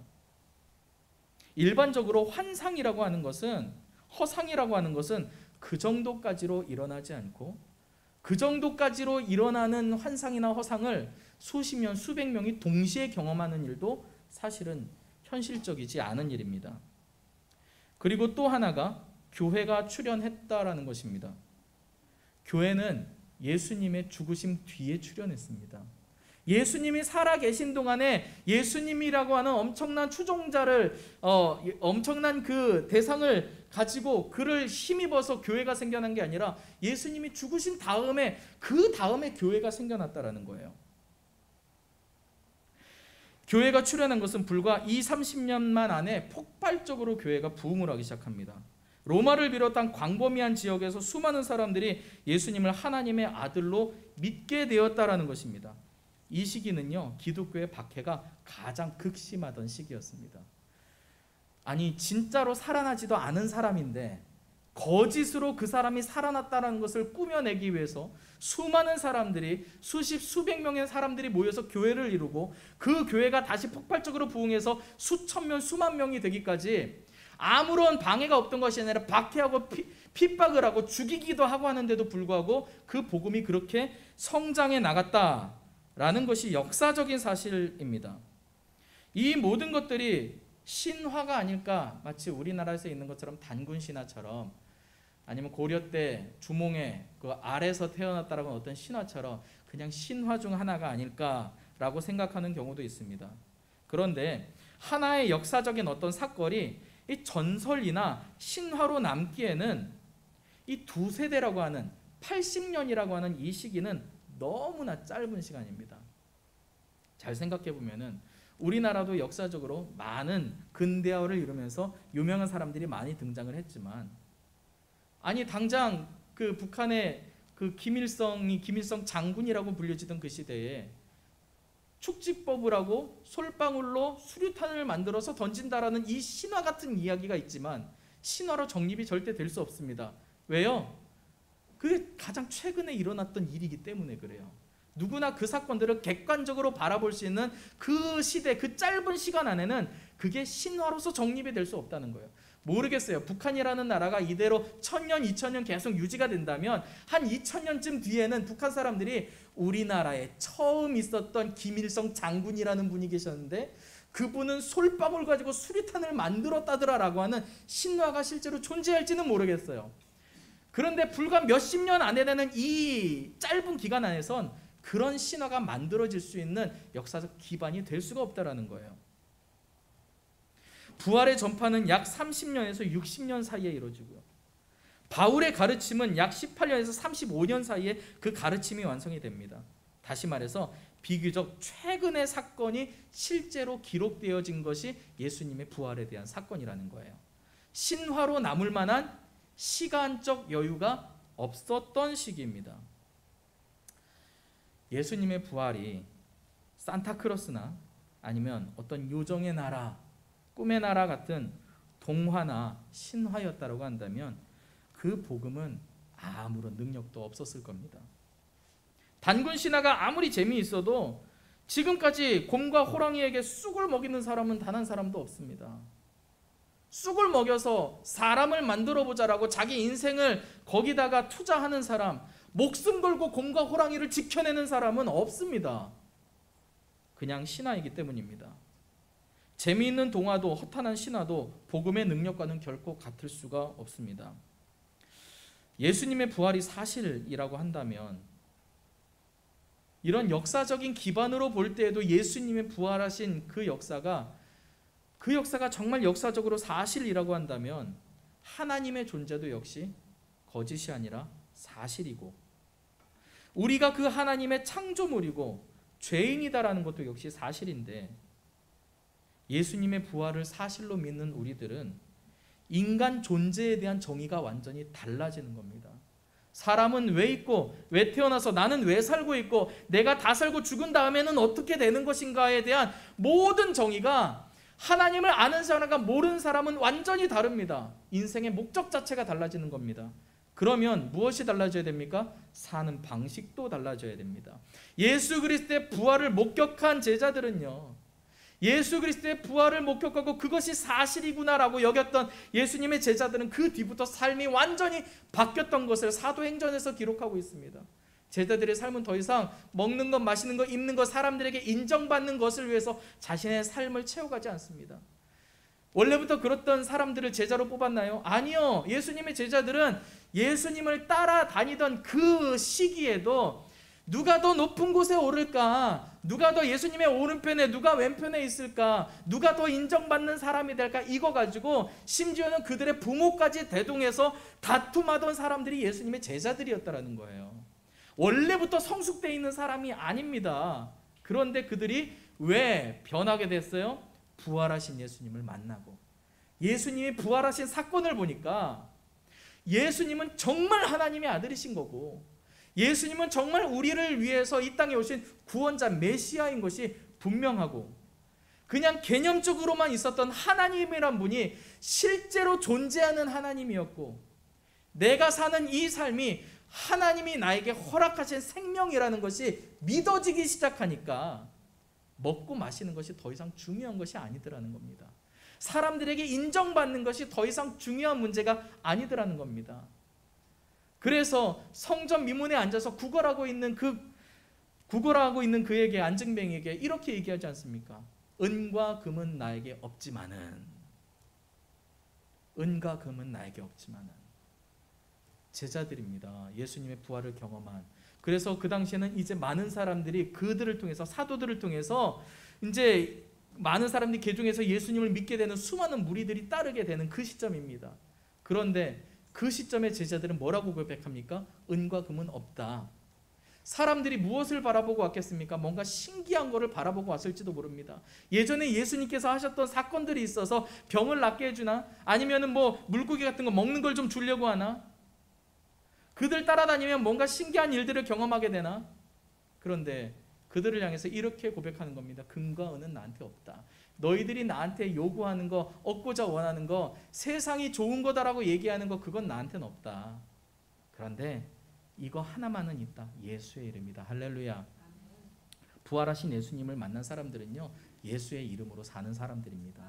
일반적으로 환상이라고 하는 것은, 허상이라고 하는 것은 그 정도까지로 일어나지 않고 그 정도까지로 일어나는 환상이나 허상을 수십 명, 수백 명이 동시에 경험하는 일도 사실은 현실적이지 않은 일입니다. 그리고 또 하나가 교회가 출현했다라는 것입니다. 교회는 예수님의 죽으심 뒤에 출현했습니다. 예수님이 살아계신 동안에 예수님이라고 하는 엄청난 추종자를 엄청난 그 대상을 가지고 그를 힘입어서 교회가 생겨난 게 아니라 예수님이 죽으신 다음에 그 다음에 교회가 생겨났다라는 거예요. 교회가 출현한 것은 불과 20-30년만 안에 폭발적으로 교회가 부흥을 하기 시작합니다. 로마를 비롯한 광범위한 지역에서 수많은 사람들이 예수님을 하나님의 아들로 믿게 되었다라는 것입니다. 이 시기는요, 기독교의 박해가 가장 극심하던 시기였습니다. 아니, 진짜로 살아나지도 않은 사람인데 거짓으로 그 사람이 살아났다는 것을 꾸며내기 위해서 수많은 사람들이, 수백 명의 사람들이 모여서 교회를 이루고 그 교회가 다시 폭발적으로 부흥해서 수천 명, 수만 명이 되기까지 아무런 방해가 없던 것이 아니라 박해하고 핍박을 하고 죽이기도 하고 하는데도 불구하고 그 복음이 그렇게 성장해 나갔다라는 것이 역사적인 사실입니다. 이 모든 것들이 신화가 아닐까, 마치 우리나라에서 있는 것처럼 단군 신화처럼, 아니면 고려 때 주몽의 그 알에서 태어났다라는 어떤 신화처럼 그냥 신화 중 하나가 아닐까라고 생각하는 경우도 있습니다. 그런데 하나의 역사적인 어떤 사건이 이 전설이나 신화로 남기에는 이 두 세대라고 하는 80년이라고 하는 이 시기는 너무나 짧은 시간입니다. 잘 생각해 보면은 우리나라도 역사적으로 많은 근대화를 이루면서 유명한 사람들이 많이 등장을 했지만, 아니 당장 그 북한의 그 김일성 장군이라고 불려지던 그 시대에 축지법을 하고 솔방울로 수류탄을 만들어서 던진다라는 이 신화 같은 이야기가 있지만 신화로 정립이 절대 될 수 없습니다. 왜요? 그게 가장 최근에 일어났던 일이기 때문에 그래요. 누구나 그 사건들을 객관적으로 바라볼 수 있는 그 시대, 그 짧은 시간 안에는 그게 신화로서 정립이 될 수 없다는 거예요. 모르겠어요. 북한이라는 나라가 이대로 1000년, 2000년 계속 유지가 된다면 한 2000년쯤 뒤에는 북한 사람들이 우리나라에 처음 있었던 김일성 장군이라는 분이 계셨는데 그분은 솔방울 가지고 수류탄을 만들었다더라라고 하는 신화가 실제로 존재할지는 모르겠어요. 그런데 불과 몇십 년 안에 되는 이 짧은 기간 안에선 그런 신화가 만들어질 수 있는 역사적 기반이 될 수가 없다라는 거예요. 부활의 전파는 약 30년에서 60년 사이에 이루어지고요. 바울의 가르침은 약 18년에서 35년 사이에 그 가르침이 완성이 됩니다. 다시 말해서 비교적 최근의 사건이 실제로 기록되어진 것이 예수님의 부활에 대한 사건이라는 거예요. 신화로 남을 만한 시간적 여유가 없었던 시기입니다. 예수님의 부활이 산타크로스나 아니면 어떤 요정의 나라, 꿈의 나라 같은 동화나 신화였다고 한다면 그 복음은 아무런 능력도 없었을 겁니다. 단군 신화가 아무리 재미있어도 지금까지 곰과 호랑이에게 쑥을 먹이는 사람은 단 한 사람도 없습니다. 쑥을 먹여서 사람을 만들어 보자라고 자기 인생을 거기다가 투자하는 사람, 목숨 걸고 곰과 호랑이를 지켜내는 사람은 없습니다. 그냥 신화이기 때문입니다. 재미있는 동화도 허탄한 신화도 복음의 능력과는 결코 같을 수가 없습니다. 예수님의 부활이 사실이라고 한다면 이런 역사적인 기반으로 볼 때에도 예수님의 부활하신 그 역사가 정말 역사적으로 사실이라고 한다면 하나님의 존재도 역시 거짓이 아니라 사실이고, 우리가 그 하나님의 창조물이고 죄인이다라는 것도 역시 사실인데, 예수님의 부활을 사실로 믿는 우리들은 인간 존재에 대한 정의가 완전히 달라지는 겁니다. 사람은 왜 있고 왜 태어나서 나는 왜 살고 있고 내가 다 살고 죽은 다음에는 어떻게 되는 것인가에 대한 모든 정의가 하나님을 아는 사람과 모르는 사람은 완전히 다릅니다. 인생의 목적 자체가 달라지는 겁니다. 그러면 무엇이 달라져야 됩니까? 사는 방식도 달라져야 됩니다. 예수 그리스도의 부활을 목격한 제자들은요, 예수 그리스도의 부활을 목격하고 그것이 사실이구나라고 여겼던 예수님의 제자들은 그 뒤부터 삶이 완전히 바뀌었던 것을 사도행전에서 기록하고 있습니다. 제자들의 삶은 더 이상 먹는 것, 마시는 것, 입는 것, 사람들에게 인정받는 것을 위해서 자신의 삶을 채워가지 않습니다. 원래부터 그랬던 사람들을 제자로 뽑았나요? 아니요. 예수님의 제자들은 예수님을 따라다니던 그 시기에도 누가 더 높은 곳에 오를까? 누가 더 예수님의 오른편에, 누가 왼편에 있을까? 누가 더 인정받는 사람이 될까? 이거 가지고 심지어는 그들의 부모까지 대동해서 다툼하던 사람들이 예수님의 제자들이었다라는 거예요. 원래부터 성숙되어 있는 사람이 아닙니다. 그런데 그들이 왜 변하게 됐어요? 부활하신 예수님을 만나고 예수님이 부활하신 사건을 보니까 예수님은 정말 하나님의 아들이신 거고, 예수님은 정말 우리를 위해서 이 땅에 오신 구원자 메시아인 것이 분명하고, 그냥 개념적으로만 있었던 하나님이란 분이 실제로 존재하는 하나님이었고, 내가 사는 이 삶이 하나님이 나에게 허락하신 생명이라는 것이 믿어지기 시작하니까 먹고 마시는 것이 더 이상 중요한 것이 아니더라는 겁니다. 사람들에게 인정받는 것이 더 이상 중요한 문제가 아니더라는 겁니다. 그래서 성전 미문에 앉아서 구걸하고 있는 그에게, 안증뱅이에게 이렇게 얘기하지 않습니까? 은과 금은 나에게 없지만은, 은과 금은 나에게 없지만은. 제자들입니다. 예수님의 부활을 경험한. 그래서 그 당시에는 이제 많은 사람들이 그들을 통해서, 사도들을 통해서 이제 많은 사람들이 개종해서 예수님을 믿게 되는 수많은 무리들이 따르게 되는 그 시점입니다. 그런데 그 시점에 제자들은 뭐라고 고백합니까? 은과 금은 없다. 사람들이 무엇을 바라보고 왔겠습니까? 뭔가 신기한 것을 바라보고 왔을지도 모릅니다. 예전에 예수님께서 하셨던 사건들이 있어서 병을 낫게 해주나? 아니면은 뭐 물고기 같은 거 먹는 걸 좀 주려고 하나? 그들 따라다니면 뭔가 신기한 일들을 경험하게 되나? 그런데 그들을 향해서 이렇게 고백하는 겁니다. 금과 은은 나한테 없다. 너희들이 나한테 요구하는 거, 얻고자 원하는 거, 세상이 좋은 거다라고 얘기하는 거, 그건 나한테는 없다. 그런데 이거 하나만은 있다. 예수의 이름이다. 할렐루야. 부활하신 예수님을 만난 사람들은요, 예수의 이름으로 사는 사람들입니다.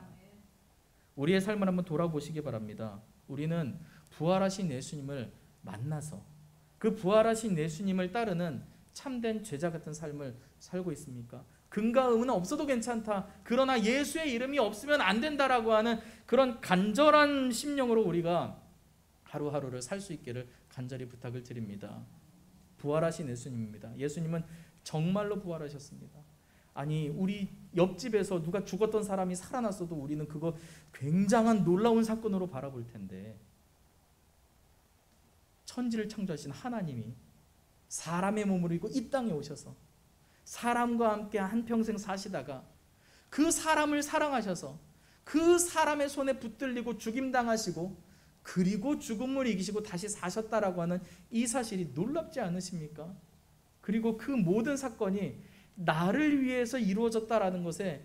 우리의 삶을 한번 돌아보시기 바랍니다. 우리는 부활하신 예수님을 만나서 그 부활하신 예수님을 따르는 참된 제자 같은 삶을 살고 있습니까? 금과 은은 없어도 괜찮다. 그러나 예수의 이름이 없으면 안 된다라고 하는 그런 간절한 심령으로 우리가 하루하루를 살 수 있기를 간절히 부탁을 드립니다. 부활하신 예수님입니다. 예수님은 정말로 부활하셨습니다. 아니, 우리 옆집에서 누가 죽었던 사람이 살아났어도 우리는 그거 굉장한 놀라운 사건으로 바라볼 텐데, 천지를 창조하신 하나님이 사람의 몸을 입고 이 땅에 오셔서 사람과 함께 한평생 사시다가 그 사람을 사랑하셔서 그 사람의 손에 붙들리고 죽임당하시고 그리고 죽음을 이기시고 다시 사셨다라고 하는 이 사실이 놀랍지 않으십니까? 그리고 그 모든 사건이 나를 위해서 이루어졌다라는 것에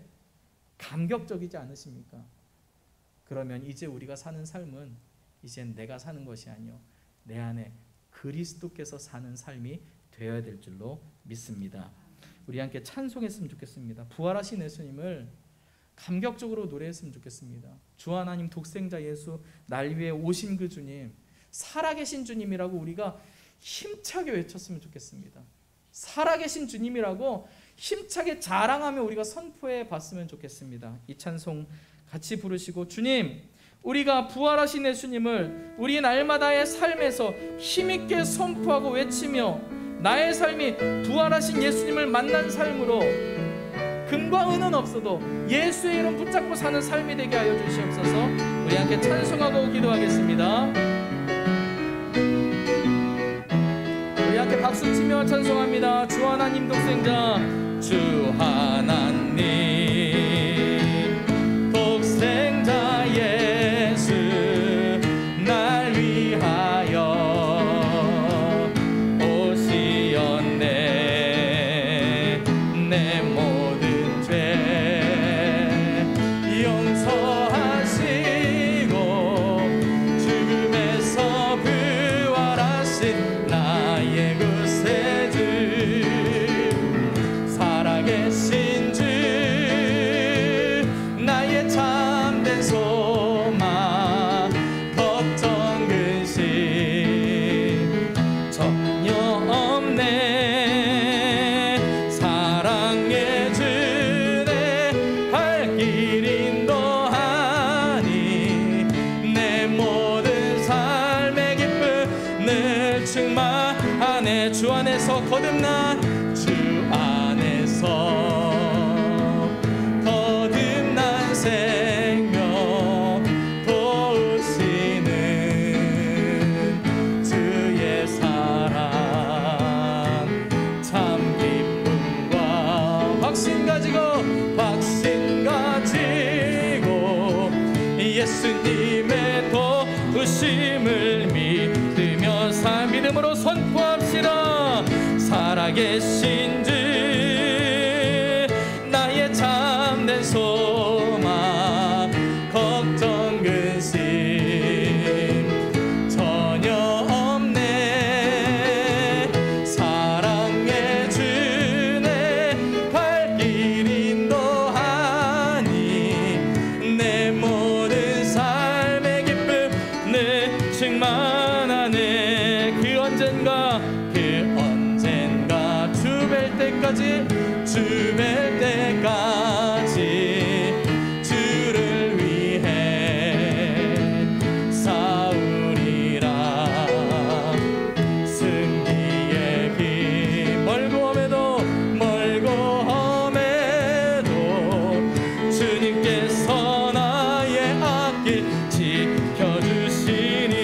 감격적이지 않으십니까? 그러면 이제 우리가 사는 삶은 이젠 내가 사는 것이 아니요, 내 안에 그리스도께서 사는 삶이 되어야 될 줄로 믿습니다. 우리 함께 찬송했으면 좋겠습니다. 부활하신 예수님을 감격적으로 노래했으면 좋겠습니다. 주 하나님 독생자 예수 날 위해 오신 그 주님, 살아계신 주님이라고 우리가 힘차게 외쳤으면 좋겠습니다. 살아계신 주님이라고 힘차게 자랑하며 우리가 선포해 봤으면 좋겠습니다. 이 찬송 같이 부르시고, 주님, 우리가 부활하신 예수님을 우리 날마다의 삶에서 힘있게 선포하고 외치며 나의 삶이 부활하신 예수님을 만난 삶으로 금과 은은 없어도 예수의 이름 붙잡고 사는 삶이 되게 하여 주시옵소서. 우리 함께 찬송하고 기도하겠습니다. 우리 함께 박수치며 찬송합니다. 주 하나님 독생자, 주 하나님 독생자 예수 날 위하여 오시었네. 내 모든 죄 용서하시고 죽음에서 부활하신 나의 구세주, 살아계신 주, 나의 참된 소망, 걱정 근심 전혀 없네. 사랑해 주네. 갈 길 인도하니 내 모든 삶의 기쁨을 충만하네. 주 안에서 거듭난, 주 안에서 거듭난 생명 도우시는 주의 사랑, 참 기쁨과 확신 가지고 예수님의 도우심을 믿으며 믿음으로 선포합시다. 살아계신 주, 나의 참된 소망, 걱정 근심 전혀 없네. 사랑해 주네. 갈 길 인도하니 내 모든 삶의 기쁨을 충만하네. 그 언젠가 주 뵐 때까지 주를 위해 싸우리라. 승리의 길 멀고 험해도 주님께서 나의 앞길 지켜주시니.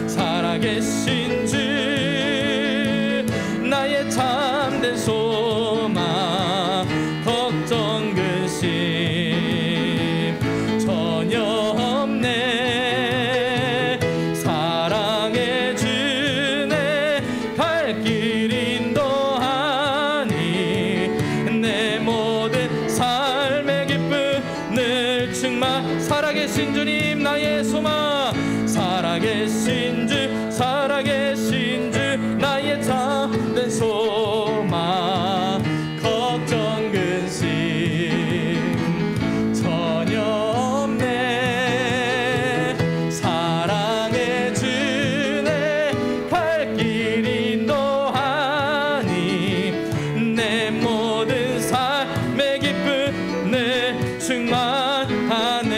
살아계신 주, 나의 참된 소망, 걱정 근심 전혀 없네. 사랑해 주네. 갈 길 인도하니 내 모든 삶의 기쁨을 충만. 살아계신 주님, 나의 소망, 살아계신 주, 나의 참된 소망, 걱정 근심 전혀 없네. 사랑해 주네. 갈 길 인도하니 내 모든 삶의 기쁨을 충만하네.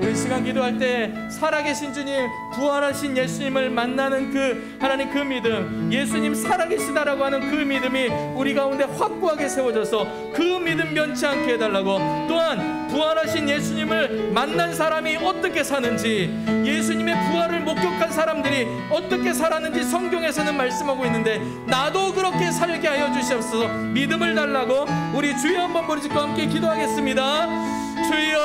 우리 시간 기도할 때 살아계신 주님, 부활하신 예수님을 만나는 그 하나님 그 믿음, 예수님 살아계시다라고 하는 그 믿음이 우리 가운데 확고하게 세워져서 그 믿음 변치 않게 해달라고, 또한 부활하신 예수님을 만난 사람이 어떻게 사는지, 예수님의 부활을 목격한 사람들이 어떻게 살았는지 성경에서는 말씀하고 있는데 나도 그렇게 살게 하여 주시옵소서. 믿음을 달라고 우리 주여 한번 부르짖고 함께 기도하겠습니다. 주여,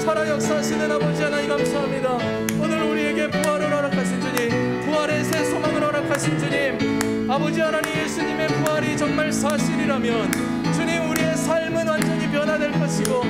살아 역사하시는 아버지 하나님 감사합니다. 오늘 우리에게 부활을 허락하신 주님, 부활의 새 소망을 허락하신 주님, 아버지 하나님, 예수님의 부활이 정말 사실이라면 주님, 우리의 삶은 완전히 변화될 것이고,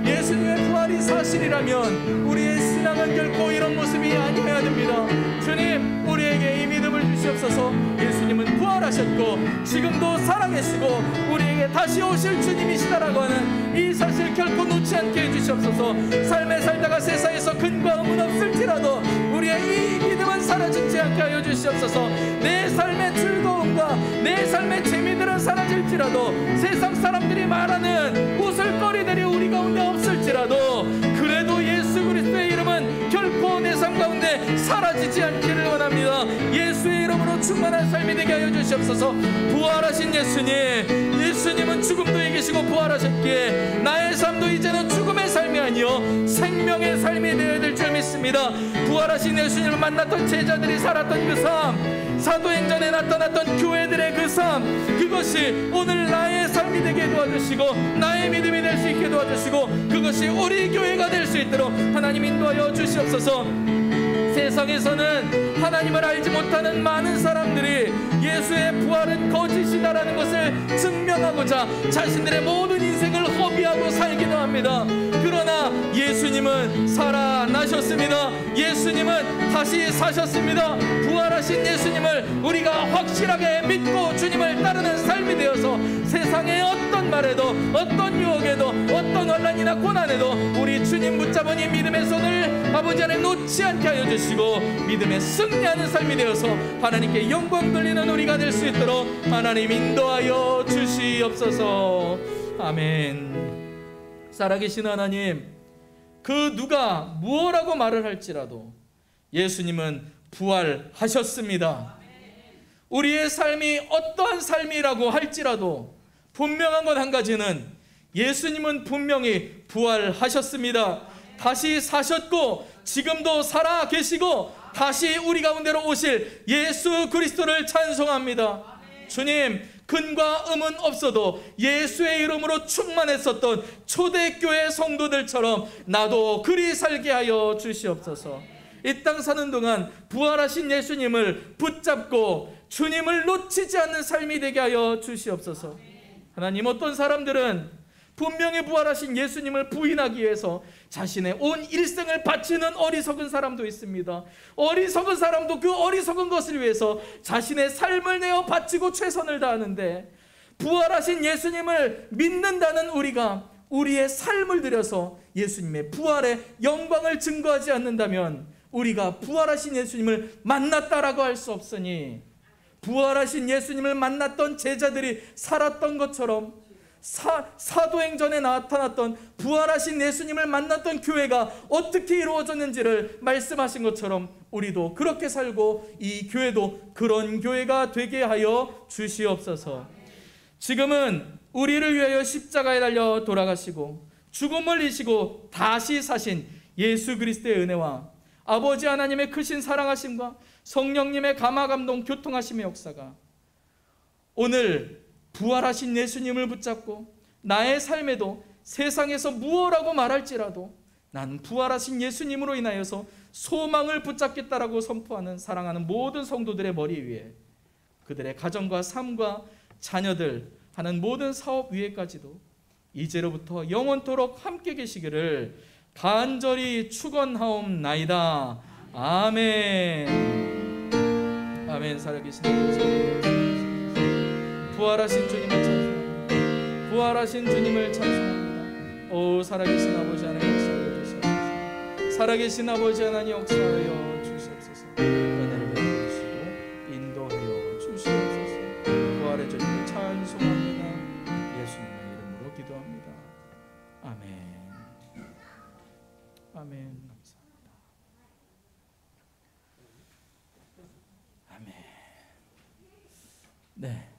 예수님의 부활이 사실이라면 우리의 신앙은 결코 이런 모습이 아니어야 됩니다. 주님, 우리에게 이 믿음을 주시옵소서. 주시옵소서. 예수님은 부활하셨고 지금도 살아계시고 우리에게 다시 오실 주님이시다라고 하는 이 사실 결코 놓지 않게 해주시옵소서. 삶에 살다가 세상에서 근과 음은 없을지라도 우리의 이 믿음은 사라지지 않게 하여 주시옵소서. 내 삶의 즐거움과 내 삶의 재미들은 사라질지라도 세상 사람들이 말하는 웃을거리들이 우리 가운데 없을지라도 그래도 예수 그리스도의 이름은 결코 내 삶 가운데 사라지지 않기를 원합니다. 예수의 이름으로 충만한 삶이 되게 하여 주시옵소서. 부활하신 예수님은 죽음도 이기시고 부활하셨기에 나의 삶도 이제는 죽음의 삶이 아니요 생명의 삶이 되어야 될 줄 믿습니다. 부활하신 예수님을 만났던 제자들이 살았던 그 삶, 사도행전에 나타났던 교회들의 그 삶, 그것이 오늘 나의 삶이 되게 도와주시고 나의 믿음이 될 수 있게 도와주시고 그것이 우리 교회가 될 수 있도록 하나님 인도하여 주시옵소서. 세상에서는 하나님을 알지 못하는 많은 사람들이 예수의 부활은 거짓이다라는 것을 증명하고자 자신들의 모든 인생을 허비하고 살기도 합니다. 그러나 예수님은 살아나셨습니다. 예수님은 다시 사셨습니다. 부활하신 예수님을 우리가 확실하게 믿고 주님을 따르는 삶이 되어서 세상의 어떤 말에도 어떤 유혹에도 어떤 혼란이나 고난에도 우리 주님 붙잡은 이 믿음의 손을 아버지 안에 놓지 않게 하여 주시고 믿음에 승리하는 삶이 되어서 하나님께 영광 돌리는 우리가 될 수 있도록 하나님 인도하여 주시옵소서. 아멘. 살아계신 하나님, 그 누가 무엇라고 말을 할지라도 예수님은 부활하셨습니다. 우리의 삶이 어떠한 삶이라고 할지라도 분명한 것 한 가지는 예수님은 분명히 부활하셨습니다. 다시 사셨고 지금도 살아 계시고 다시 우리 가운데로 오실 예수 그리스도를 찬송합니다. 주님, 근과 음은 없어도 예수의 이름으로 충만했었던 초대교회 성도들처럼 나도 그리 살게 하여 주시옵소서. 이 땅 사는 동안 부활하신 예수님을 붙잡고 주님을 놓치지 않는 삶이 되게 하여 주시옵소서. 하나님, 어떤 사람들은 분명히 부활하신 예수님을 부인하기 위해서 자신의 온 일생을 바치는 어리석은 사람도 있습니다. 어리석은 사람도 그 어리석은 것을 위해서 자신의 삶을 내어 바치고 최선을 다하는데, 부활하신 예수님을 믿는다는 우리가 우리의 삶을 들여서 예수님의 부활의 영광을 증거하지 않는다면 우리가 부활하신 예수님을 만났다라고 할 수 없으니, 부활하신 예수님을 만났던 제자들이 살았던 것처럼 사도행전에 나타났던 부활하신 예수님을 만났던 교회가 어떻게 이루어졌는지를 말씀하신 것처럼 우리도 그렇게 살고 이 교회도 그런 교회가 되게 하여 주시옵소서. 지금은 우리를 위하여 십자가에 달려 돌아가시고 죽음을 이기시고 다시 사신 예수 그리스도의 은혜와 아버지 하나님의 크신 사랑하심과 성령님의 감화 감동 교통하심의 역사가 오늘 부활하신 예수님을 붙잡고 나의 삶에도 세상에서 무엇라고 말할지라도 난 부활하신 예수님으로 인하여서 소망을 붙잡겠다라고 선포하는 사랑하는 모든 성도들의 머리 위에, 그들의 가정과 삶과 자녀들 하는 모든 사업 위에까지도 이제로부터 영원토록 함께 계시기를 간절히 축원하옵나이다. 아멘. 아멘. 살아계신 아버지, 부활하신 주님을 찬송합니다. 부활하신 주님을 찬송합니다. 오, 살아계신 아버지 하나님 역사하여 주시옵소서. 살아계신 아버지 하나님 역사하여 주시옵소서. 은혜를 베풀으시고 인도하여 주시옵소서. 부활의 주님을 찬송합니다. 예수님의 이름으로 기도합니다. 아멘. 아멘. 감사합니다. 아멘. 네.